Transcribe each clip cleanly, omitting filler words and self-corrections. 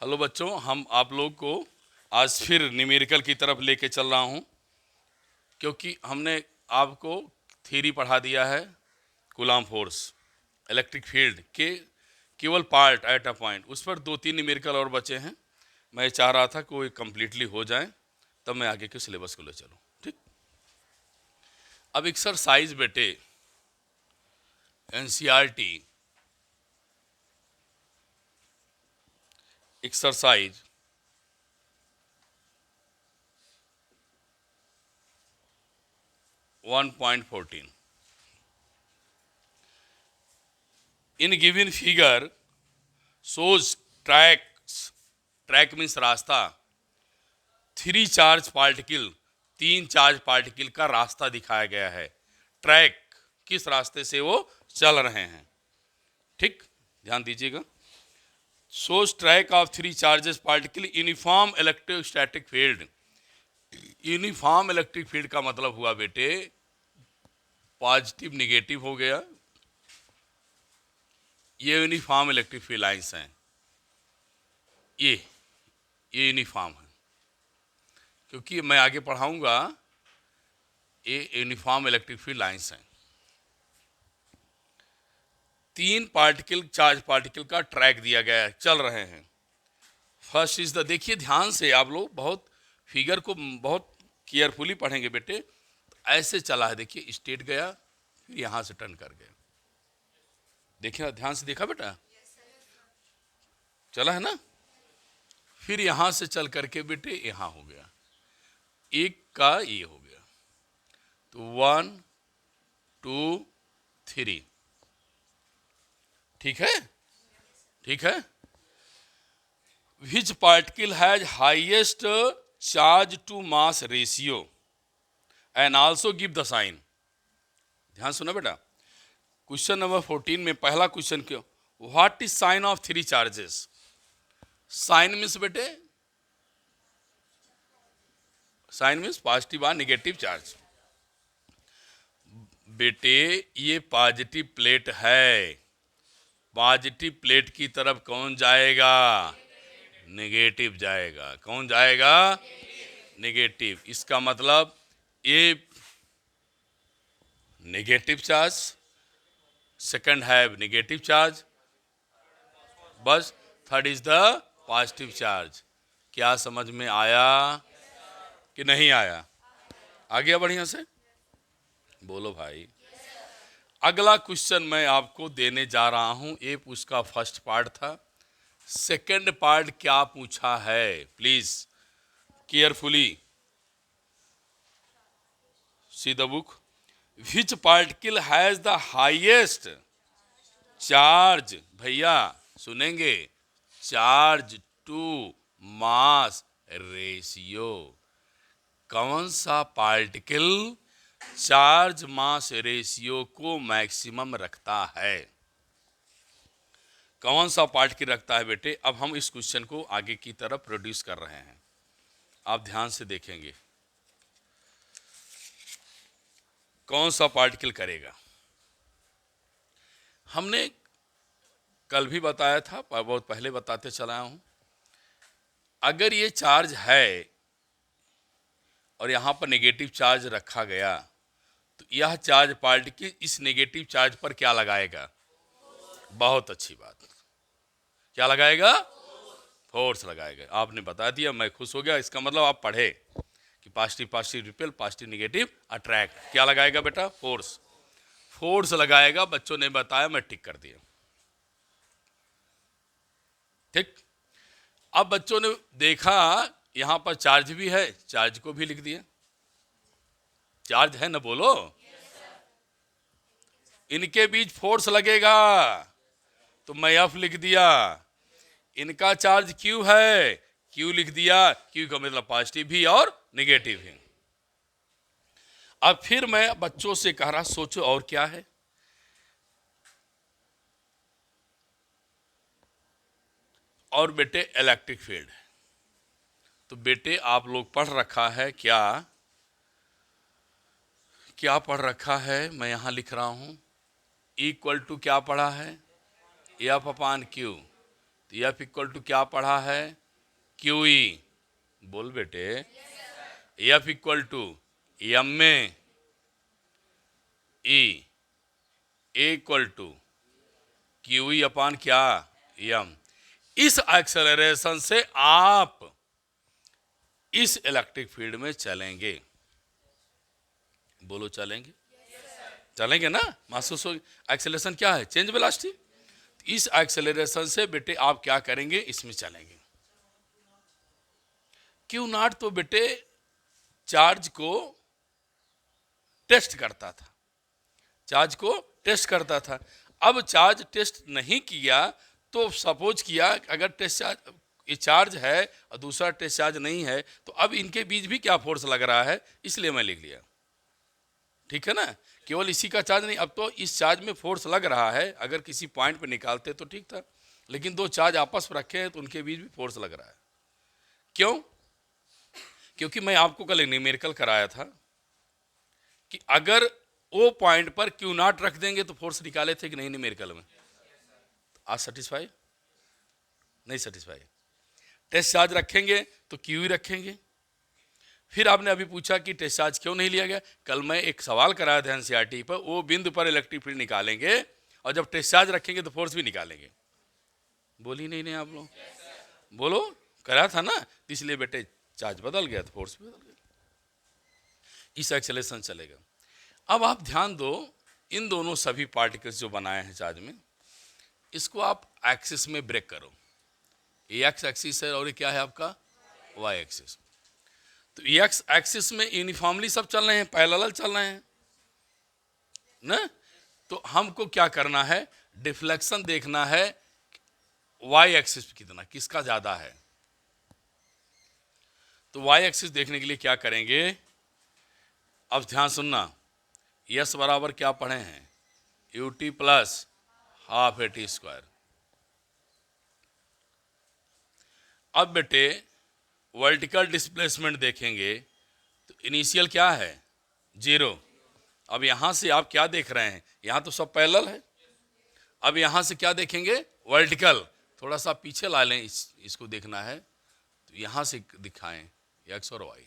Hello बच्चों, हम आप लोग को आज फिर न्यूमेरिकल की तरफ लेके चल रहा हूँ, क्योंकि हमने आपको थ्योरी पढ़ा दिया है कूलॉम फोर्स इलेक्ट्रिक फील्ड के केवल पार्ट एट अ पॉइंट। उस पर 2-3 न्यूमेरिकल और बचे हैं। मैं चाह रहा था कि वो कम्प्लीटली हो जाए, तब मैं आगे के सिलेबस को ले चलूँ। ठीक, अब एक्सरसाइज बेटे NCERT exercise 1.14 in given figure shows track means रास्ता, 3 चार्ज पार्टिकल, 3 चार्ज पार्टिकल का रास्ता दिखाया गया है। ट्रैक किस रास्ते से वो चल रहे हैं। ठीक, ध्यान दीजिएगा। Shows track of 3 charges particle uniform electrostatic field. Uniform electric field का मतलब हुआ बेटे पॉजिटिव निगेटिव हो गया। ये यूनिफॉर्म इलेक्ट्रिक फील्ड लाइंस हैं। ये यूनिफॉर्म है, क्योंकि मैं आगे पढ़ाऊंगा। ये यूनिफॉर्म इलेक्ट्रिक फील्ड लाइंस हैं। 3 पार्टिकल चार्ज पार्टिकल का ट्रैक दिया गया है, चल रहे हैं। फर्स्ट इज द, देखिए ध्यान से, आप लोग बहुत फिगर को बहुत केयरफुली पढ़ेंगे बेटे। ऐसे चला है, देखिए स्ट्रेट गया, फिर यहां से टर्न कर गया। देखिए ध्यान से, देखा बेटा, चला है ना। फिर यहां से चल करके बेटे यहां हो गया, एक का ये हो गया। तो 1 2 3, ठीक है, ठीक है। Which particle has highest charge to mass ratio and also give the sign. ध्यान सुना बेटा, क्वेश्चन नंबर 14 में पहला क्वेश्चन क्यों, what is sign of 3 charges. Sign means बेटे, साइन मीन्स पॉजिटिव और निगेटिव चार्ज। बेटे ये पॉजिटिव प्लेट है, पॉजिटिव प्लेट की तरफ कौन जाएगा, नेगेटिव जाएगा। कौन जाएगा, नेगेटिव। इसका मतलब ये negative charge, second have negative charge, बस third is the positive charge. क्या समझ में आया कि नहीं आया? आ गया बढ़िया से? बोलो भाई। अगला क्वेश्चन मैं आपको देने जा रहा हूं, ये उसका फर्स्ट पार्ट था। सेकंड पार्ट क्या पूछा है, please carefully see the book. Which particle has the highest charge, भैया सुनेंगे, चार्ज टू मास रेशियो। कौन सा पार्टिकल चार्ज मास रेशियो को मैक्सिमम रखता है? कौन सा पार्टिकल रखता है बेटे? अब हम इस क्वेश्चन को आगे की तरफ प्रोड्यूस कर रहे हैं, आप ध्यान से देखेंगे कौन सा पार्टिकल करेगा। हमने कल भी बताया था, बहुत पहले बताते चला हूं, अगर ये चार्ज है और यहां पर नेगेटिव चार्ज रखा गया, तो यह चार्ज पार्टिकल इस नेगेटिव चार्ज पर क्या लगाएगा? बहुत अच्छी बात, क्या लगाएगा? फोर्स लगाएगा। आपने बता दिया, मैं खुश हो गया। इसका मतलब आप पढ़े कि positive positive repel, positive negative attract. क्या लगाएगा बेटा? फोर्स। फोर्स लगाएगा, बच्चों ने बताया, मैं टिक कर दिया। ठीक, अब बच्चों ने देखा यहां पर चार्ज भी है, चार्ज को भी लिख दिया। चार्ज है ना, बोलो। इनके बीच फोर्स लगेगा, तो मैं एफ लिख दिया। इनका चार्ज क्यू है, क्यू लिख दिया। क्यू का मतलब पॉजिटिव भी और निगेटिव भी। अब फिर मैं बच्चों से कह रहा, सोचो और क्या है। और बेटे इलेक्ट्रिक फील्ड। तो बेटे आप लोग पढ़ रखा है क्या, क्या पढ़ रखा है? मैं यहां लिख रहा हूं, इक्वल टू क्या पढ़ा है? एफ अपान क्यू। तो एफ इक्वल टू क्या पढ़ा है, क्यू ई, बोल बेटे, एफ इक्वल टू एम में ई, ए इक्वल टू क्यू ई अपान क्या, एम। इस एक्सेलरेशन से आप इस इलेक्ट्रिक फील्ड में चलेंगे, बोलो चलेंगे, चलेंगे ना, महसूस हो। एक्सेलरेशन क्या है, चेंज वेलोसिटी। इस एक्सेलरेशन से बेटे आप क्या करेंगे, इसमें चलेंगे। क्यू नॉट तो बेटे चार्ज को टेस्ट करता था, चार्ज को टेस्ट करता था। अब चार्ज टेस्ट नहीं किया तो सपोज किया अगर टेस्ट चार्ज, ये चार्ज है और दूसरा टेस्ट चार्ज नहीं है, तो अब इनके बीच भी क्या फोर्स लग रहा है, इसलिए मैं लिख लिया। ठीक है ना, केवल इसी का चार्ज नहीं, अब तो इस चार्ज में फोर्स लग रहा है। अगर किसी पॉइंट पे निकालते तो ठीक था, लेकिन दो चार्ज आपस में रखे हैं तो उनके बीच भी फोर्स लग रहा है। क्यों? क्योंकि मैं आपको कल न्यूमेरिकल कराया था कि अगर ओ पॉइंट पर क्यू नॉट रख देंगे तो फोर्स निकाले थे कि नहीं न्यूमेरिकल में। आज सेटिस्फाई नहीं, सेटिस्फाई। टेस्ट चार्ज रखेंगे तो क्यू ही रखेंगे। फिर आपने अभी पूछा कि टेस्ट चार्ज क्यों नहीं लिया गया। कल मैं एक सवाल कराया था एनसीईआरटी पर, वो बिंदु पर इलेक्ट्रिक फील्ड निकालेंगे और जब टेस्ट चार्ज रखेंगे तो फोर्स भी निकालेंगे। बोली नहीं आप लोग, बोलो, कराया था ना, इसलिए बेटे चार्ज बदल गया तो फोर्स भी बदल गया। इस एक्सेलरेशन चलेगा। अब आप ध्यान दो, इन दोनों सभी पार्टिकल्स जो बनाए हैं चार्ज में, इसको आप एक्सिस में ब्रेक करो। ये एक्स एक्सिस है और ये क्या है आपका, वाई एक्सिस। तो एक्स एक्सिस में यूनिफॉर्मली सब चल रहे हैं, पैरेलल चल रहे हैं ना। तो हमको क्या करना है, डिफ्लेक्शन देखना है वाई एक्सिस पे कितना, किसका ज्यादा है। तो वाई एक्सिस देखने के लिए क्या करेंगे, अब ध्यान सुनना। यस बराबर क्या पढ़े हैं, U T plus half A T square. अब बेटे वर्टिकल डिस्प्लेसमेंट देखेंगे तो इनिशियल क्या है, 0। अब यहां से आप क्या देख रहे हैं, यहां तो सब पैरेलल है। अब यहां से क्या देखेंगे, वर्टिकल। थोड़ा सा पीछे ला लें, इसको देखना है तो यहां से दिखाएं एक्स और वाई।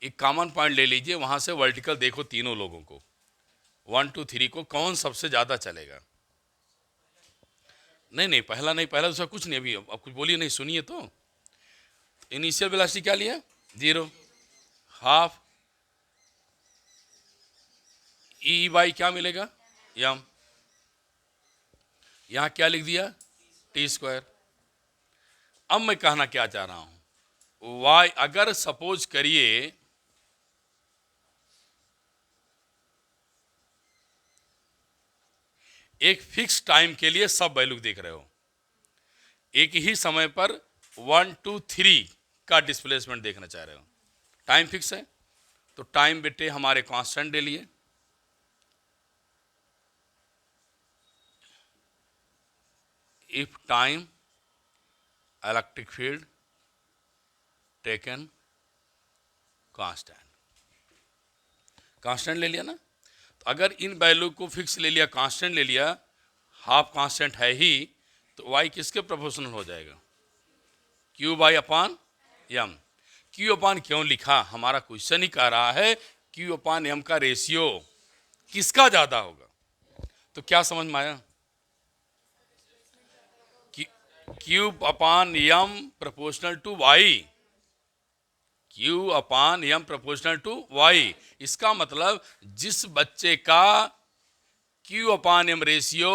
एक कॉमन पॉइंट ले लीजिए, वहां से वर्टिकल देखो तीनों लोगों को, 1 2 3 को, कौन सबसे ज्यादा चलेगा। नहीं पहला नहीं, पहला दूसरा कुछ नहीं, अभी अब कुछ बोलिए नहीं, सुनिए तो। इनिशियल वेलोसिटी क्या लिया, 0, हाफ ई बाई क्या मिलेगा, यम। यहां क्या लिख दिया, टी स्क्वायर। अब मैं कहना क्या चाह रहा हूं, वाई अगर सपोज करिए एक फिक्स टाइम के लिए सब वैल्यू देख रहे हो, एक ही समय पर 1 2 3 का डिस्प्लेसमेंट देखना चाह रहे हो, टाइम फिक्स है, तो टाइम बेटे हमारे कांस्टेंट ले लिए। If time electric field taken constant, constant ले लिया ना। तो अगर इन वैल्यू को फिक्स ले लिया, कांस्टेंट ले लिया, हाफ कांस्टेंट है ही, तो वाई किसके प्रोपोर्शनल हो जाएगा, q by upon m. Q upon क्यों लिखा, हमारा क्वेश्चन ही कह रहा है क्यू अपान एम का रेशियो किसका ज्यादा होगा। तो क्या समझ में आया, q upon m proportional to y, q upon m proportional to y. इसका मतलब जिस बच्चे का क्यू अपान एम रेशियो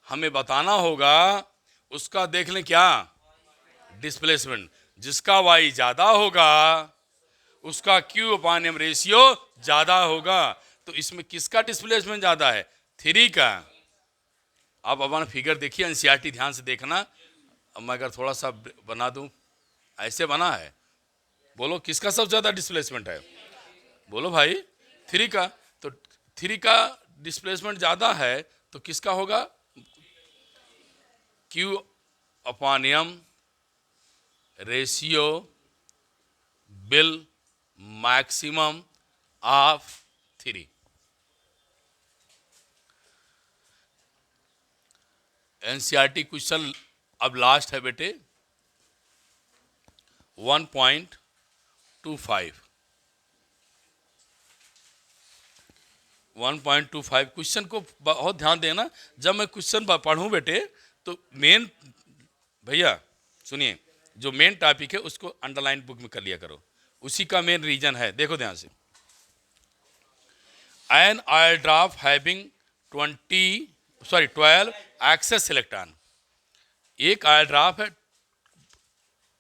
हमें बताना होगा, उसका देख लें क्या, डिस्प्लेसमेंट। जिसका वाई ज्यादा होगा उसका क्यू अपान एम रेशियो ज्यादा होगा। तो इसमें किसका डिस्प्लेसमेंट ज्यादा है, 3 का। आप अपना फिगर देखिए, एनसीईआरटी ध्यान से देखना। अब मैं अगर थोड़ा सा बना दूं, ऐसे बना है, बोलो किसका सबसे ज्यादा डिस्प्लेसमेंट है, बोलो भाई 3 का। तो 3 का डिस्प्लेसमेंट ज्यादा है तो किसका होगा, Q upon M ratio will maximum of 3। NCERT question अब लास्ट है बेटे 1.25। 1.25 क्वेश्चन को बहुत ध्यान देना। जब मैं क्वेश्चन पढ़ूं बेटे तो मेन, भैया सुनिए, जो मेन टॉपिक है उसको अंडरलाइन बुक में कर लिया करो, उसी का मेन रीजन है। देखो ध्यान से, an oil drop having 12 excess electron. एक ऑयल ड्रॉप है,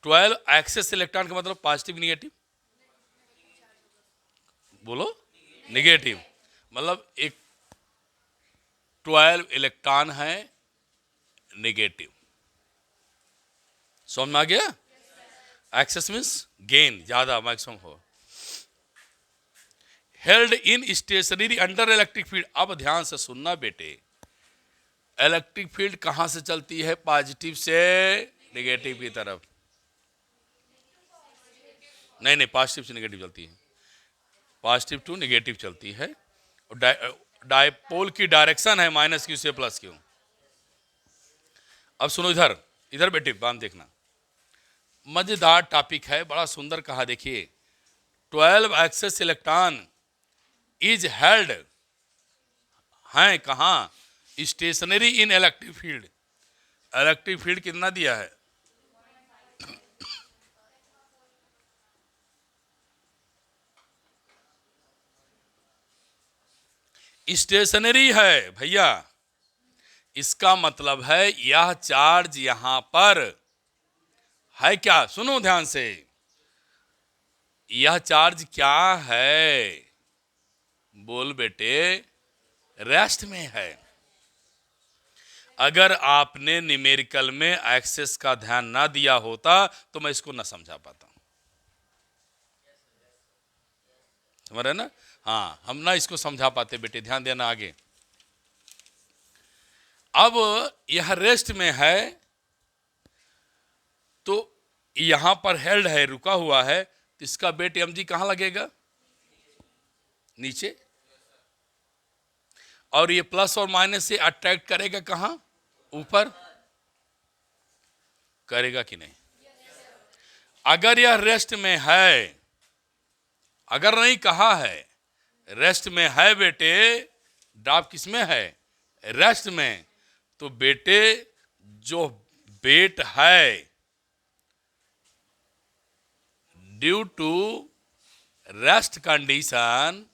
12 एक्सेस इलेक्ट्रॉन का मतलब पॉजिटिव निगेटिव, बोलो निगेटिव, मतलब एक 12 इलेक्ट्रॉन है निगेटिव। समझ में आ गया? एक्सेस मीन्स गेन, ज्यादा, मैक्सिमम हो। Held in stationary under electric field. अब ध्यान से सुनना बेटे, इलेक्ट्रिक फील्ड कहां से चलती है? पॉजिटिव से नेगेटिव की तरफ। नहीं, पॉजिटिव से नेगेटिव चलती है, पॉजिटिव टू नेगेटिव चलती है। और डायपोल की डायरेक्शन है -q से +q। अब सुनो, इधर इधर बेटे बात देखना, मजेदार टॉपिक है, बड़ा सुंदर कहा। देखिए 12 एक्सेस इलेक्ट्रॉन इज हेल्ड हैं कहां? Stationary in electric field. Electric field कितना दिया है? स्टेशनरी है भैया। इसका मतलब है यह चार्ज यहां पर है क्या? सुनो ध्यान से, यह चार्ज क्या है? बोल बेटे, रेस्ट में है। अगर आपने न्यूमेरिकल में एक्सेस का ध्यान ना दिया होता तो मैं इसको ना समझा पाता। समझ रहे ना? हाँ, हम ना इसको समझा पाते बेटे, ध्यान देना आगे। अब यह रेस्ट में है तो यहां पर हेल्ड है, रुका हुआ है, तो इसका बेट mg कहां लगेगा? नीचे। और ये प्लस और माइनस से अट्रैक्ट करेगा कहां? ऊपर। करेगा कि नहीं? अगर यह रेस्ट में है, अगर नहीं कहा है, रेस्ट में है बेटे, ड्रॉप किस में है? रेस्ट में। तो बेटे जो बेट है due to rest condition,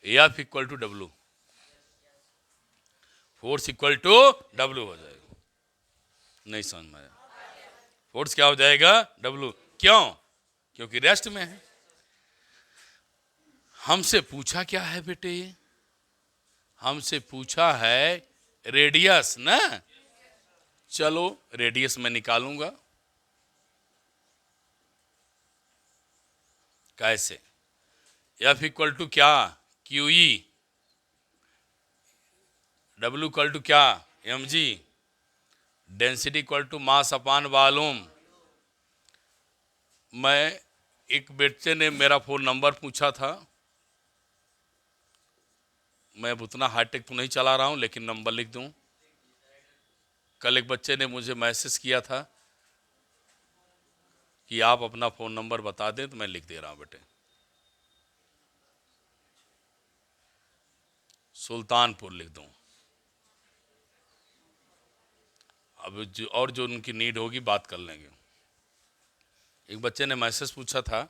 F equal to W, force equal to W हो जाएगा। नहीं समझ में आया? फोर्स क्या हो जाएगा? W। क्यों? क्योंकि रेस्ट में है। हमसे पूछा क्या है बेटे? हमसे पूछा है रेडियस ना। चलो रेडियस मैं निकालूंगा। कैसे? F इक्वल टू क्या? QE। W इक्वल टू क्या? mg। Density equal to mass upon volume. मैं, एक बच्चे ने मेरा फोन नंबर पूछा था, मैं अब उतना हाईटेक तो नहीं चला रहा हूं लेकिन नंबर लिख दूं। कल एक बच्चे ने मुझे मैसेज किया था कि आप अपना फोन नंबर बता दें, तो मैं लिख दे रहा हूं बेटे, सुल्तानपुर लिख दूं। अब जो उनकी नीड होगी बात कर लेंगे। एक बच्चे ने मैसेज पूछा था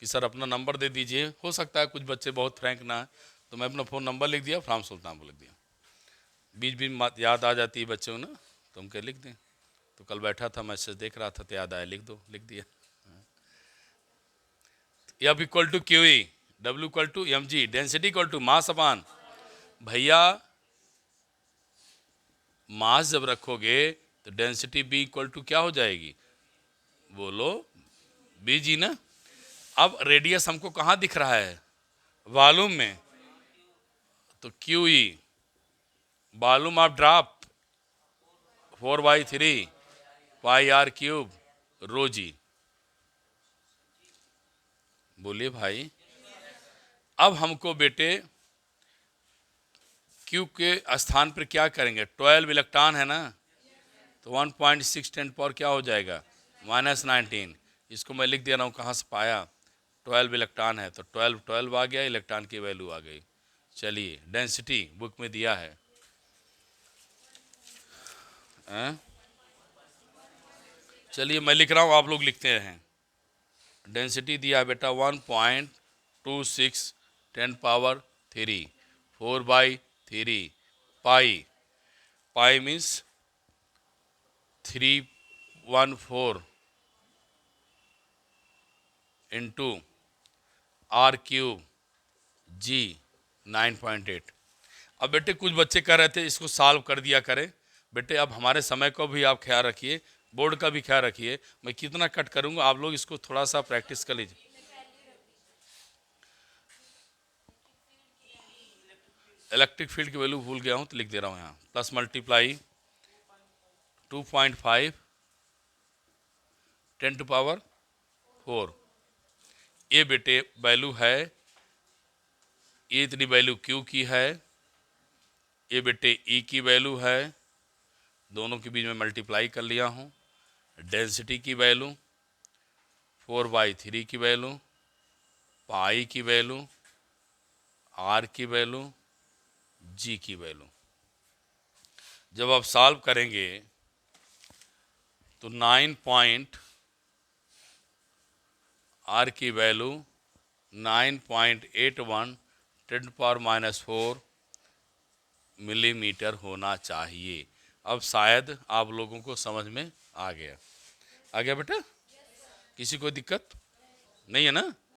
कि सर अपना नंबर दे दीजिए। हो सकता है कुछ बच्चे बहुत फ्रैंक ना है, तो मैं अपना फ़ोन नंबर लिख दिया, फ्राम सुल्तानपुर लिख दिया। बीच बीच याद आ जाती है बच्चों ना, तो हम क्या लिख दें। तो कल बैठा था, मैसेज देख रहा था, तो याद आया, लिख दो, लिख दिया। F equal to QE, W equal to mg, density equal to mass upon. भैया मास जब रखोगे तो डेंसिटी B इक्वल टू क्या हो जाएगी? बोलो BG ना। अब रेडियस हमको कहाँ दिख रहा है? वॉल्यूम में। तो QE volume of drop 4/3 πr³ ρg। बोलिए भाई। अब हमको बेटे क्यू के स्थान पर क्या करेंगे, 12 इलेक्ट्रॉन है ना, तो 1.6 10 पावर क्या हो जाएगा, -19। इसको मैं लिख दे रहा हूँ, कहाँ से पाया, 12 इलेक्ट्रॉन है तो 12 आ गया, इलेक्ट्रॉन की वैल्यू आ गई। चलिए डेंसिटी बुक में दिया है, चलिए मैं लिख रहा हूँ, आप लोग लिखते हैं। डेंसिटी दिया बेटा 1.26 10 power 3 4/3 pi. Pi means 314 into R³ G 9.8। अब बेटे कुछ बच्चे कह रहे थे इसको सॉल्व कर दिया करें। बेटे अब हमारे समय को भी आप ख्याल रखिए, बोर्ड का भी ख्याल रखिए। मैं कितना कट करूंगा, आप लोग इसको थोड़ा सा प्रैक्टिस कर लीजिए। इलेक्ट्रिक फील्ड की वैल्यू भूल गया हूं तो लिख दे रहा हूं यहाँ, प्लस मल्टीप्लाई 2.5 10⁴। ये बेटे वैल्यू है, ये इतनी वैल्यू क्यू की है, ये बेटे ई की वैल्यू है, दोनों के बीच में मल्टीप्लाई कर लिया हूँ। डेंसिटी की वैल्यू 4/3 की वैल्यू, पाई की वैल्यू, आर की वैल्यू, जी की वैल्यू। जब आप सॉल्व करेंगे तो 9 आर की वैल्यू 9.81 10⁻⁻⁴ मिलीमीटर होना चाहिए। अब शायद आप लोगों को समझ में आ गया। आ गया बेटा? किसी को दिक्कत नहीं है ना?